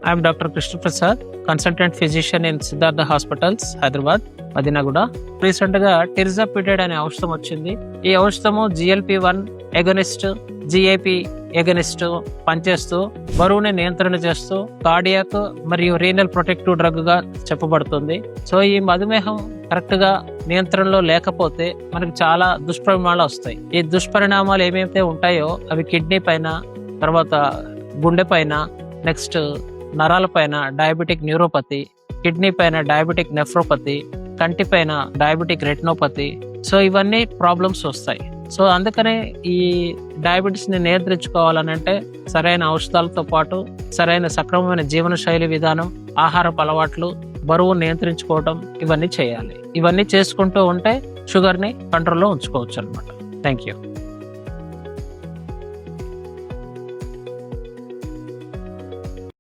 I'm doctor Krishna Prasad, consultant physician in Siddhartha hospitals, Hyderabad, Madinaguda. Recent గా టిర్జాపిటైడ్ అనే ఔషధం వచ్చింది. ఈ ఔషధము GLP-1 ఎగనిస్ట్, GIP ఎగనిస్ట్ పనిచేస్తూ బరువుని నియంత్రణ చేస్తూ కార్డియాక్ మరియు రీనల్ ప్రొటెక్టివ్ డ్రగ్ గా చెప్పబడుతుంది. సో ఈ మధుమేహం కరెక్ట్ గా నియంత్రణలో లేకపోతే మనకి చాలా దుష్పరిణామాలు వస్తాయి. ఈ దుష్పరిణామాలు ఏమైతే ఉంటాయో అవి కిడ్నీ పైన, తర్వాత గుండె పైన, నెక్స్ట్ నరాల పైన డయాబెటిక్ న్యూరోపతి, కిడ్నీ పైన డయాబెటిక్ నెఫ్రోపతి, కంటి పైన డయాబెటిక్ రెటినోపతి. సో ఇవన్నీ ప్రాబ్లమ్స్ వస్తాయి. సో అందుకనే ఈ డయాబెటీస్ ని నియంత్రించుకోవాలనంటే సరైన ఔషధాలతో పాటు సరైన సక్రమమైన జీవన శైలి విధానం, ఆహారపు అలవాట్లు, బరువు నియంత్రించుకోవడం ఇవన్నీ చేయాలి. ఇవన్నీ చేసుకుంటూ ఉంటే షుగర్ ని కంట్రోల్లో ఉంచుకోవచ్చు అనమాట. Thank you.